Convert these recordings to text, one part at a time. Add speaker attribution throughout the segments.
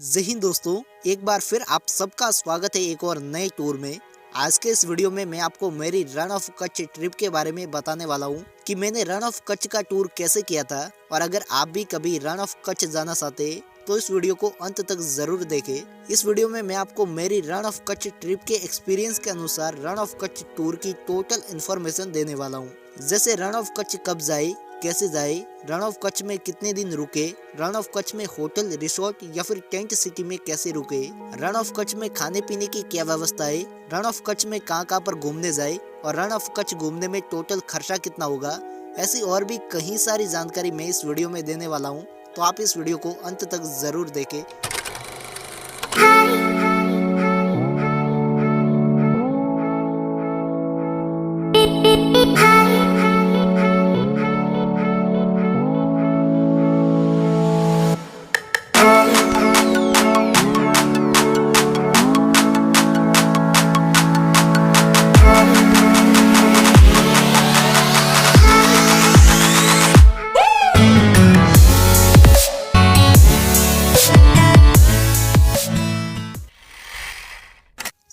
Speaker 1: जय हिंद दोस्तों, एक बार फिर आप सबका स्वागत है एक और नए टूर में। आज के इस वीडियो में मैं आपको मेरी रन ऑफ कच्छ ट्रिप के बारे में बताने वाला हूँ कि मैंने रन ऑफ कच्छ का टूर कैसे किया था। और अगर आप भी कभी रन ऑफ कच्छ जाना चाहते तो इस वीडियो को अंत तक जरूर देखें। इस वीडियो में मैं आपको मेरी रन ऑफ कच्छ ट्रिप के एक्सपीरियंस के अनुसार रन ऑफ कच्छ टूर की टोटल इन्फॉर्मेशन देने वाला हूँ, जैसे रन ऑफ कच्छ कब जाए, कैसे जाए, रन ऑफ कच्छ में कितने दिन रुके, रन ऑफ कच्छ में होटल, रिसोर्ट या फिर टेंट सिटी में कैसे रुके, रन ऑफ कच्छ में खाने पीने की क्या व्यवस्था है, रन ऑफ कच्छ में कहाँ पर घूमने जाए और रन ऑफ कच्छ घूमने में टोटल खर्चा कितना होगा। ऐसी और भी कई सारी जानकारी मैं इस वीडियो में देने वाला हूँ, तो आप इस वीडियो को अंत तक जरूर देखें।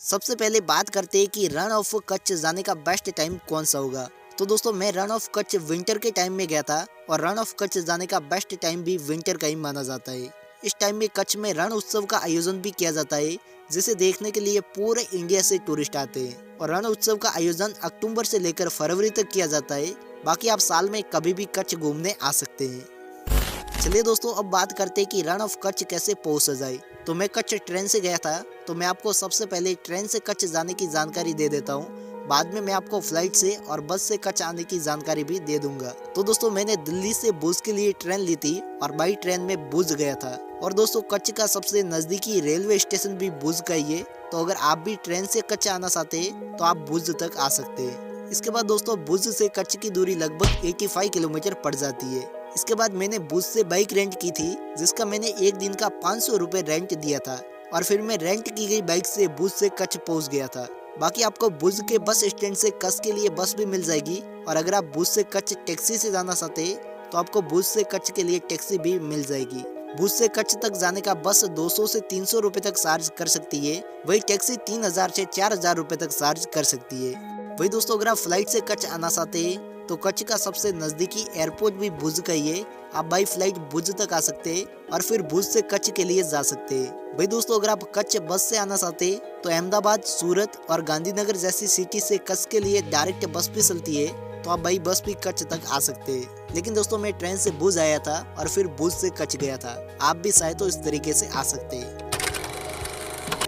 Speaker 1: सबसे पहले बात करते हैं कि रन ऑफ कच्छ जाने का बेस्ट टाइम कौन सा होगा। तो दोस्तों, मैं रन ऑफ कच्छ विंटर के टाइम में गया था और रन ऑफ कच्छ जाने का बेस्ट टाइम भी विंटर का ही माना जाता है। इस टाइम में कच्छ में रण उत्सव का आयोजन भी किया जाता है, जिसे देखने के लिए पूरे इंडिया से टूरिस्ट आते हैं। और रण उत्सव का आयोजन अक्टूबर से लेकर फरवरी तक किया जाता है। बाकी आप साल में कभी भी कच्छ घूमने आ सकते हैं। चलिए दोस्तों, अब बात करते हैं कि रन ऑफ कच्छ कैसे पहुंचा जाए। तो मैं कच्छ ट्रेन से गया था, तो मैं आपको सबसे पहले ट्रेन से कच्छ जाने की जानकारी दे देता हूँ। बाद में मैं आपको फ्लाइट से और बस से कच्छ आने की जानकारी भी दे दूंगा। तो दोस्तों, मैंने दिल्ली से भुज के लिए ट्रेन ली थी और बाई ट्रेन में भुज गया था। और दोस्तों, कच्छ का सबसे नजदीकी रेलवे स्टेशन भी भुज का ही है। तो अगर आप भी ट्रेन से कच्छ आना चाहते हैं तो आप भुज तक आ सकते हैं। इसके बाद दोस्तों, भुज से कच्छ की दूरी लगभग 85 किलोमीटर पड़ जाती है। इसके बाद मैंने भुज से बाइक रेंट की थी, जिसका मैंने एक दिन का 500 रुपए रेंट दिया था। और फिर मैं रेंट की गई बाइक से भुज से कच्छ पहुंच गया था। बाकी आपको भुज के बस स्टैंड से कच्छ के लिए बस भी मिल जाएगी। और अगर आप भुज से कच्छ टैक्सी से जाना चाहते हैं तो आपको भुज से कच्छ के लिए टैक्सी भी मिल जाएगी। भुज से कच्छ तक जाने का बस 200 से 300 रुपए तक चार्ज कर सकती है, वही टैक्सी 3000 से 4000 रुपए तक चार्ज कर सकती है। वही दोस्तों, अगर आप फ्लाइट से कच्छ आना चाहते हैं तो कच्छ का सबसे नजदीकी एयरपोर्ट भी भुज का ही है। आप बाई फ्लाइट भुज तक आ सकते हैं और फिर भुज से कच्छ के लिए जा सकते हैं। भाई दोस्तों, अगर आप कच्छ बस से आना चाहते हैं तो अहमदाबाद, सूरत और गांधीनगर जैसी सिटी से कच्छ के लिए डायरेक्ट बस भी चलती है, तो आप बाई बस भी कच्छ तक आ सकते हैं। लेकिन दोस्तों, मैं ट्रेन से भुज आया था और फिर भुज से कच्छ गया था। आप भी चाहे तो इस तरीके से आ सकते हैं।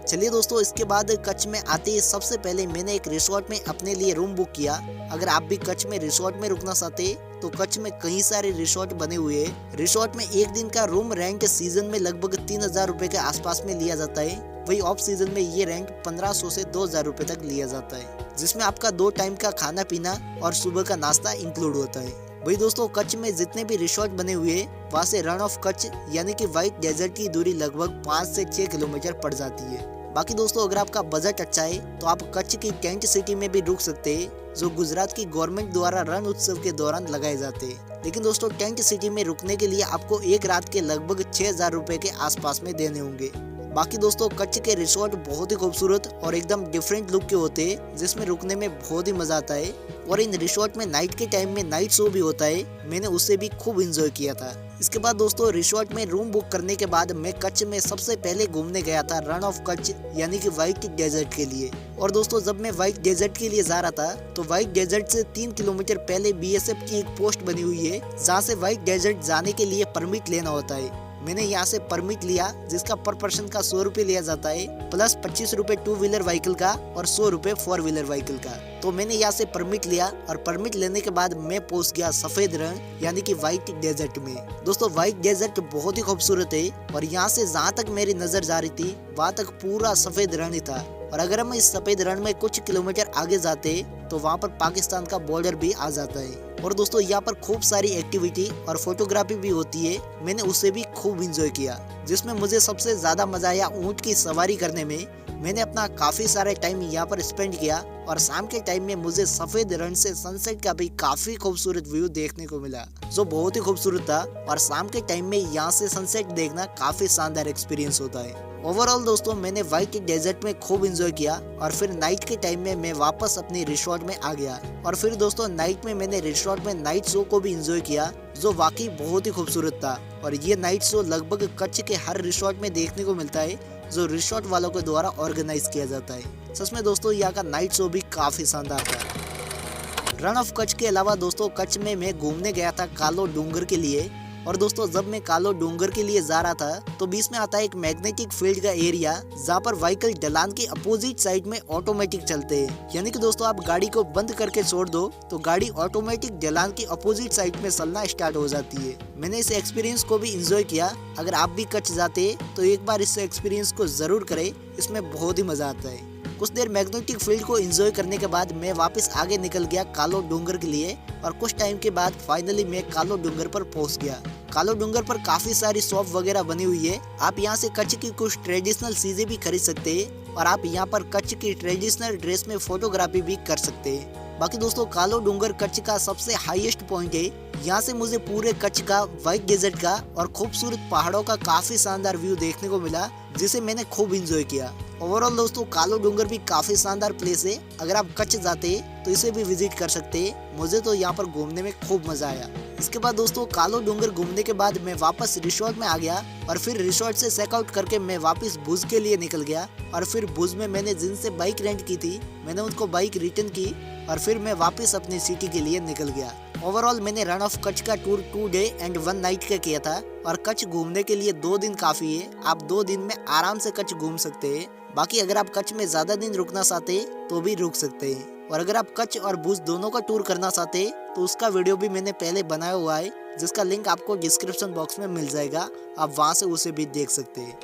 Speaker 1: चलिए दोस्तों, इसके बाद कच्छ में आते ही सबसे पहले मैंने एक रिसोर्ट में अपने लिए रूम बुक किया। अगर आप भी कच्छ में रिसोर्ट में रुकना चाहते तो कच्छ में कई सारे रिसोर्ट बने हुए हैं। रिसोर्ट में एक दिन का रूम रेंट सीजन में लगभग 3000 रुपए के आसपास में लिया जाता है। वही ऑफ सीजन में ये रेंट 1500 से 2000 रुपए तक लिया जाता है, जिसमें आपका 2 टाइम का खाना पीना और सुबह का नाश्ता इंक्लूड होता है। वही दोस्तों, कच्छ में जितने भी रिसोर्ट बने हुए हैं वहाँ से रन ऑफ कच्छ यानी कि व्हाइट डेजर्ट की दूरी लगभग 5 से 6 किलोमीटर पड़ जाती है। बाकी दोस्तों, अगर आपका बजट अच्छा है तो आप कच्छ की टेंट सिटी में भी रुक सकते हैं, जो गुजरात की गवर्नमेंट द्वारा रण उत्सव के दौरान लगाए जाते हैं। लेकिन दोस्तों, टेंट सिटी में रुकने के लिए आपको एक रात के लगभग 6000 रुपए के आसपास में देने होंगे। बाकी दोस्तों, कच्छ के रिसोर्ट बहुत ही खूबसूरत और एकदम डिफरेंट लुक के होते हैं, जिसमें रुकने में बहुत ही मजा आता है। और इन रिसोर्ट में नाइट के टाइम में नाइट शो भी होता है, मैंने उसे भी खूब एंजॉय किया था। इसके बाद दोस्तों, रिसोर्ट में रूम बुक करने के बाद मैं कच्छ में सबसे पहले घूमने गया था रन ऑफ कच्छ यानी कि व्हाइट डेजर्ट के लिए। और दोस्तों, जब मैं व्हाइट डेजर्ट के लिए जा रहा था तो व्हाइट डेजर्ट से 3 किलोमीटर पहले BSF की एक पोस्ट बनी हुई है, जहाँ से व्हाइट डेजर्ट जाने के लिए परमिट लेना होता है। मैंने यहाँ से परमिट लिया, जिसका पर पर्सन का 100 रुपए लिया जाता है, प्लस 25 रुपए 2 व्हीलर व्हीकल का और 100 रुपए 4 व्हीलर व्हीकल का। तो मैंने यहाँ से परमिट लिया और परमिट लेने के बाद मैं पहुँच गया सफेद रण यानी कि व्हाइट डेजर्ट में। दोस्तों, व्हाइट डेजर्ट बहुत ही खूबसूरत है और यहाँ से जहाँ तक मेरी नजर जा रही थी वहाँ तक पूरा सफेद रण ही था। और अगर हम इस सफेद रण में कुछ किलोमीटर आगे जाते तो वहाँ पर पाकिस्तान का बॉर्डर भी आ जाता है। और दोस्तों, यहाँ पर खूब सारी एक्टिविटी और फोटोग्राफी भी होती है, मैंने उसे भी खूब एंजॉय किया। जिसमें मुझे सबसे ज्यादा मजा आया ऊँट की सवारी करने में। मैंने अपना काफी सारा टाइम यहाँ पर स्पेंड किया और शाम के टाइम में मुझे सफेद रण से सनसेट का भी काफी खूबसूरत व्यू देखने को मिला, जो बहुत ही खूबसूरत था। और शाम के टाइम में यहाँ से सनसेट देखना काफी शानदार एक्सपीरियंस होता है। ओवरऑल दोस्तों मैंने व्हाइट डेजर्ट में खूब एंजॉय किया और फिर नाइट के टाइम में मैं वापस अपने रिसोर्ट में आ गया। और फिर दोस्तों नाइट में मैंने रिसोर्ट में नाइट शो को भी एंजॉय किया, जो वाकई बहुत ही खूबसूरत था। और ये नाइट शो लगभग कच्छ के हर रिसोर्ट में देखने को मिलता है, जो रिसोर्ट वालों के द्वारा ऑर्गेनाइज किया जाता है। सच में दोस्तों यहाँ का नाइट शो भी काफी शानदार था। रण ऑफ कच्छ के अलावा दोस्तों कच्छ में मैं घूमने गया था कालो डूंगर के लिए। और दोस्तों जब मैं कालो डूंगर के लिए जा रहा था तो बीच में आता है एक मैग्नेटिक फील्ड का एरिया, जहाँ पर व्हीकल ढलान की अपोजिट साइड में ऑटोमेटिक चलते हैं। यानी कि दोस्तों आप गाड़ी को बंद करके छोड़ दो तो गाड़ी ऑटोमेटिक ढलान की अपोजिट साइड में चलना स्टार्ट हो जाती है। मैंने इस एक्सपीरियंस को भी एंजॉय किया। अगर आप भी कच्छ जाते तो एक बार इस एक्सपीरियंस को जरूर करें, इसमें बहुत ही मजा आता है। कुछ देर मैग्नेटिक फील्ड को एंजॉय करने के बाद मैं वापस आगे निकल गया कालो डूंगर के लिए। और कुछ टाइम के बाद फाइनली मैं कालो डूंगर पर पहुंच गया। कालो डूंगर पर काफी सारी शॉप वगैरह बनी हुई है। आप यहां से कच्छ की कुछ ट्रेडिशनल चीजें भी खरीद सकते हैं और आप यहां पर कच्छ की ट्रेडिशनल ड्रेस में फोटोग्राफी भी कर सकते हैं। बाकी दोस्तों कालो डूंगर कच्छ का सबसे हाईएस्ट पॉइंट है। यहाँ से मुझे पूरे कच्छ का, व्हाइट डेजर्ट का और खूबसूरत पहाड़ों का काफी शानदार व्यू देखने को मिला, जिसे मैंने खूब एंजॉय किया। ओवरऑल दोस्तों कालो डूंगर भी काफी शानदार प्लेस है। अगर आप कच्छ जाते तो इसे भी विजिट कर सकते हैं। मुझे तो यहाँ पर घूमने में खूब मजा आया। इसके बाद दोस्तों कालो डूंगर घूमने के बाद मैं वापस रिसोर्ट में आ गया और फिर रिसोर्ट से चेकआउट करके मैं वापस भुज के लिए निकल गया। और फिर भुज में मैंने जिनसे बाइक रेंट की थी मैंने उनको बाइक रिटर्न की और फिर मैं वापस अपनी सिटी के लिए निकल गया। ओवरऑल मैंने रण ऑफ कच्छ का टूर 2 डे एंड 1 नाइट का किया था। और कच्छ घूमने के लिए 2 दिन काफी है। आप 2 दिन में आराम से कच्छ घूम सकते हैं। बाकी अगर आप कच्छ में ज्यादा दिन रुकना चाहते तो भी रुक सकते हैं। और अगर आप कच्छ और भुज दोनों का टूर करना चाहते तो उसका वीडियो भी मैंने पहले बनाया हुआ है, जिसका लिंक आपको डिस्क्रिप्शन बॉक्स में मिल जाएगा। आप वहां से उसे भी देख सकते हैं।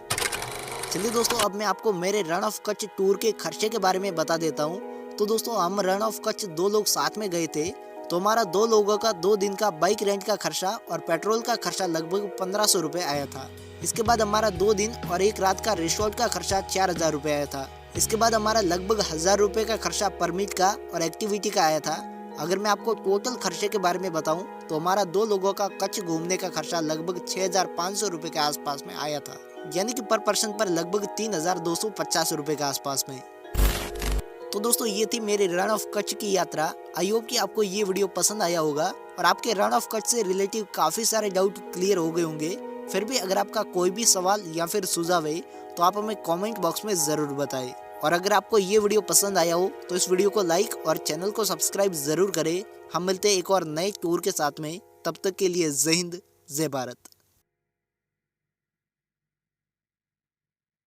Speaker 1: चलिए दोस्तों अब मैं आपको मेरे रण ऑफ कच्छ टूर के खर्चे के बारे में बता देता हूँ। तो दोस्तों हम रण ऑफ कच्छ 2 लोग साथ में गए थे, तो हमारा 2 लोगों का 2 दिन का बाइक रेंट का खर्चा और पेट्रोल का खर्चा लगभग 1500 रुपए आया था। इसके बाद हमारा 2 दिन और 1 रात का रिसोर्ट का खर्चा 4000 रुपए आया था। इसके बाद हमारा लगभग 1000 रुपए का खर्चा परमिट का और एक्टिविटी का आया था। अगर मैं आपको टोटल खर्चे के बारे में बताऊं तो हमारा 2 लोगों का कच्छ घूमने का खर्चा लगभग 6500 रुपए के आसपास में आया था, यानी कि पर पर्सन पर लगभग 3250 रुपए के आसपास में। तो दोस्तों ये थी मेरे रण ऑफ कच्छ की यात्रा। आई होप कि आपको ये वीडियो पसंद आया होगा और आपके रण ऑफ कच्छ से रिलेटिव काफी सारे डाउट क्लियर हो गए होंगे। फिर भी अगर आपका कोई भी सवाल या फिर सुझाव है तो आप हमें कमेंट बॉक्स में जरूर बताएं। और अगर आपको ये वीडियो पसंद आया हो तो इस वीडियो को लाइक और चैनल को सब्सक्राइब जरूर करें। हम मिलते हैं एक और नए टूर के साथ में। तब तक के लिए जय हिंद, जय भारत।